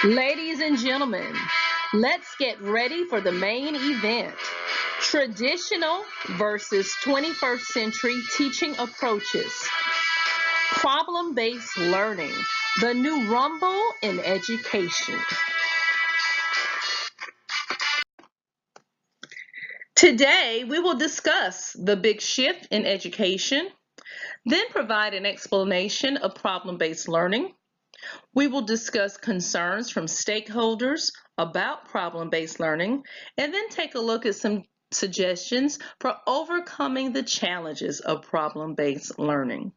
Ladies and gentlemen, let's get ready for the main event. Traditional versus 21st century teaching approaches. Problem-based learning, the new rumble in education. Today, we will discuss the big shift in education, then provide an explanation of problem-based learning. We will discuss concerns from stakeholders about problem-based learning, and then take a look at some suggestions for overcoming the challenges of problem-based learning.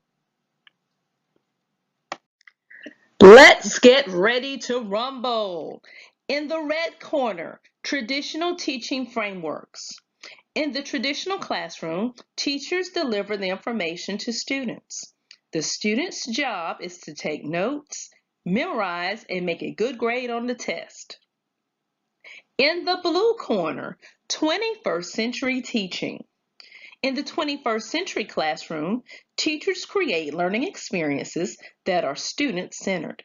Let's get ready to rumble. In the red corner, traditional teaching frameworks. In the traditional classroom, teachers deliver the information to students. The student's job is to take notes, memorize, and make a good grade on the test. In the blue corner, 21st century teaching. In the 21st century classroom, teachers create learning experiences that are student-centered.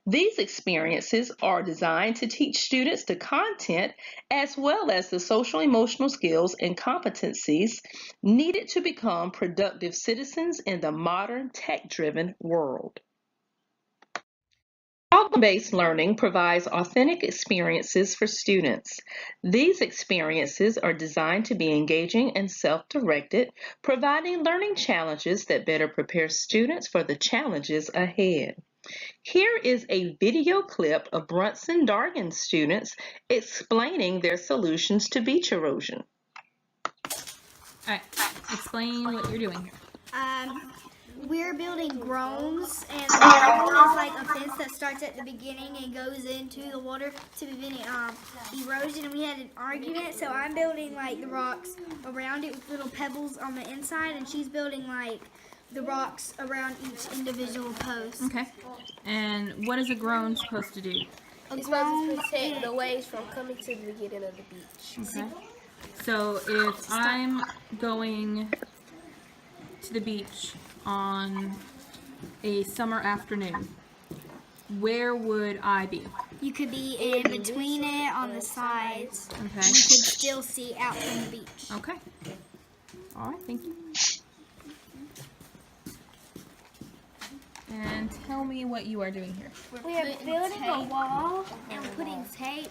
These experiences are designed to teach students the content as well as the social emotional skills and competencies needed to become productive citizens in the modern tech-driven world. Problem-based learning provides authentic experiences for students. These experiences are designed to be engaging and self-directed, providing learning challenges that better prepare students for the challenges ahead. Here is a video clip of Brunson Dargan students explaining their solutions to beach erosion. All right, explain what you're doing here. We're building groans, and the groan is like a fence that starts at the beginning and goes into the water to prevent erosion. And we had an argument, so I'm building like the rocks around it with little pebbles on the inside, and she's building like the rocks around each individual post. Okay. And what is a groan supposed to do? It's supposed to protect the waves from coming to the beginning of the beach. Okay. So if I'm going to the beach on a summer afternoon, where would I be? You could be in between it on the sides. Okay. You could still see out from the beach. Okay. All right, thank you. And tell me what you are doing here. We are building a wall and putting tape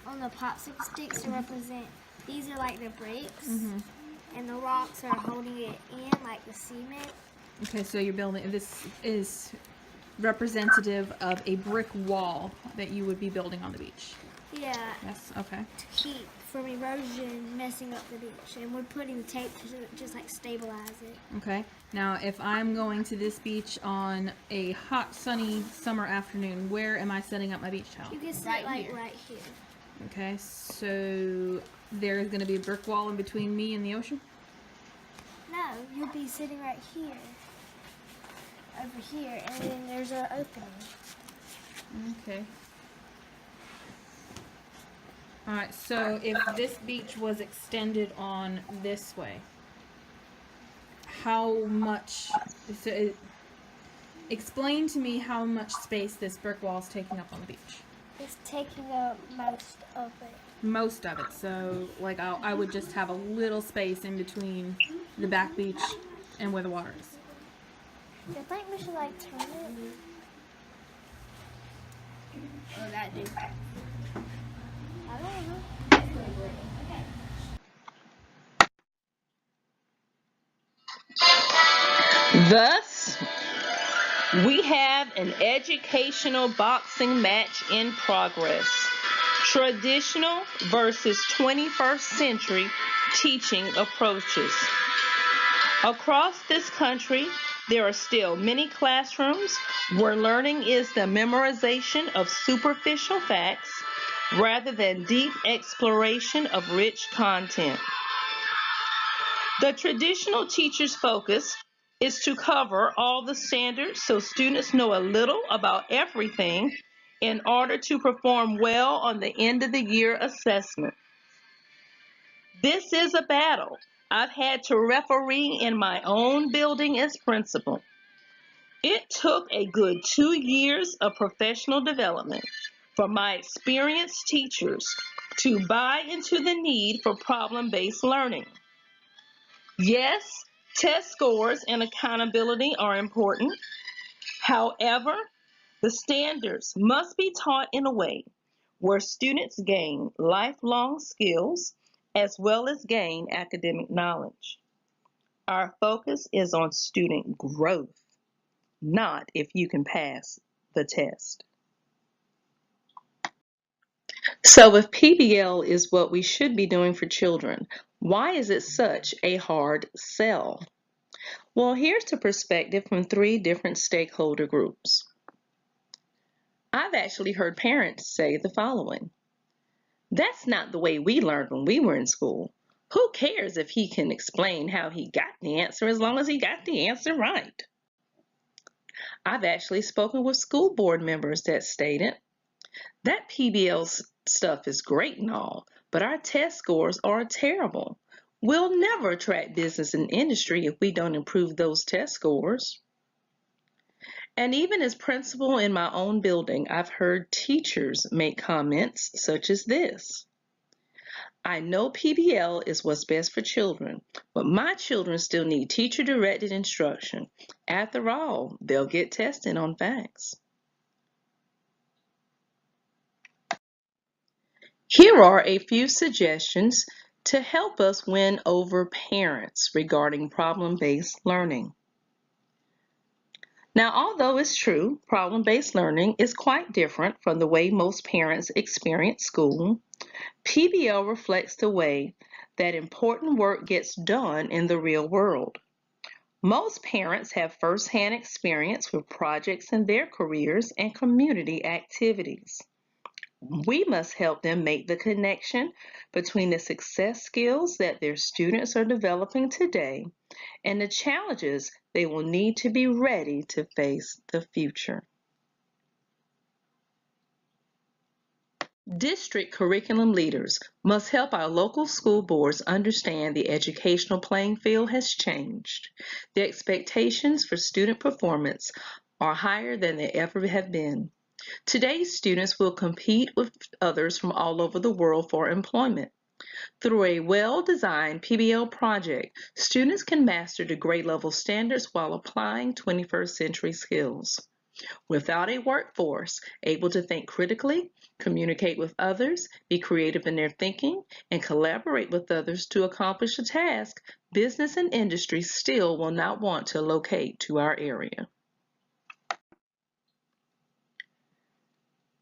on the popsicle sticks to represent. These are like the bricks, and the rocks are holding it in like the cement. Okay, so you're building, this is representative of a brick wall that you would be building on the beach. Yeah. Yes, okay. To keep from erosion messing up the beach, and we're putting the tape to just like stabilize it. Okay. Now, if I'm going to this beach on a hot, sunny summer afternoon, where am I setting up my beach towel? You can sit right here. Okay, so there's going to be a brick wall in between me and the ocean? No, you'll be sitting right here. Over here, and then there's an opening. Okay. Alright, so if this beach was extended on this way, how much, explain to me how much space this brick wall is taking up on the beach. It's taking up most of it. Most of it, so like I would just have a little space in between the back beach and where the water is. I think we should like turn it. Oh, that dude. I don't know. Thus, we have an educational boxing match in progress. Traditional versus 21st century teaching approaches. Across this country, there are still many classrooms where learning is the memorization of superficial facts rather than deep exploration of rich content. The traditional teacher's focus is to cover all the standards so students know a little about everything in order to perform well on the end of the year assessment. This is a battle I've had to referee in my own building as principal. It took a good 2 years of professional development for my experienced teachers to buy into the need for problem-based learning. Yes, test scores and accountability are important. However, the standards must be taught in a way where students gain lifelong skills as well as gain academic knowledge. Our focus is on student growth, not if you can pass the test. So if PBL is what we should be doing for children, why is it such a hard sell? Well, here's the perspective from 3 different stakeholder groups. I've actually heard parents say the following: "That's not the way we learned when we were in school. Who cares if he can explain how he got the answer as long as he got the answer right?" I've actually spoken with school board members that stated, "That PBL stuff is great and all, but our test scores are terrible. We'll never attract business and industry if we don't improve those test scores." And even as principal in my own building, I've heard teachers make comments such as this: "I know PBL is what's best for children, but my children still need teacher-directed instruction. After all, they'll get tested on facts." Here are a few suggestions to help us win over parents regarding problem-based learning. Now, although it's true, problem-based learning is quite different from the way most parents experience school, PBL reflects the way that important work gets done in the real world. Most parents have firsthand experience with projects in their careers and community activities. We must help them make the connection between the success skills that their students are developing today and the challenges they will need to be ready to face the future. District curriculum leaders must help our local school boards understand the educational playing field has changed. The expectations for student performance are higher than they ever have been. Today's students will compete with others from all over the world for employment. Through a well-designed PBL project, students can master the grade level standards while applying 21st century skills. Without a workforce able to think critically, communicate with others, be creative in their thinking, and collaborate with others to accomplish a task, business and industry still will not want to locate to our area.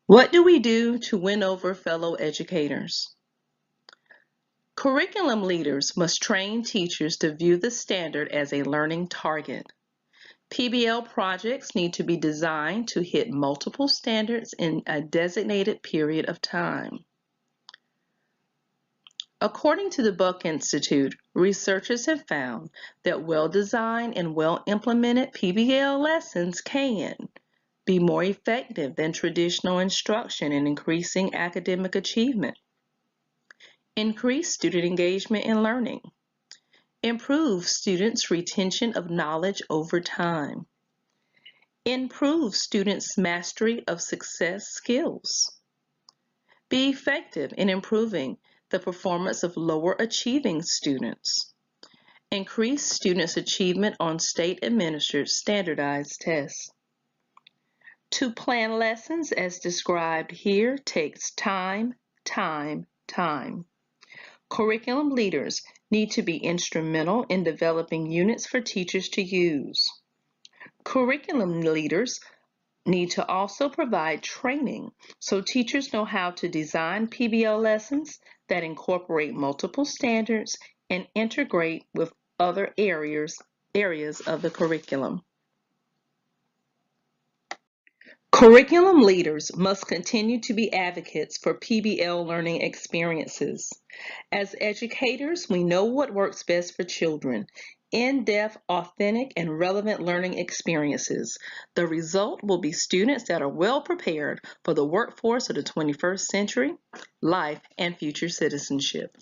What do we do to win over fellow educators? Curriculum leaders must train teachers to view the standard as a learning target. PBL projects need to be designed to hit multiple standards in a designated period of time. According to the Buck Institute, researchers have found that well-designed and well-implemented PBL lessons can be more effective than traditional instruction in increasing academic achievement, increase student engagement in learning, improve students' retention of knowledge over time, improve students' mastery of success skills, be effective in improving the performance of lower achieving students, increase students' achievement on state-administered standardized tests. To plan lessons as described here takes time. Curriculum leaders need to be instrumental in developing units for teachers to use. Curriculum leaders need to also provide training so teachers know how to design PBL lessons that incorporate multiple standards and integrate with other areas of the curriculum. Curriculum leaders must continue to be advocates for PBL learning experiences. As educators, we know what works best for children: in-depth, authentic, and relevant learning experiences. The result will be students that are well prepared for the workforce of the 21st century, life, and future citizenship.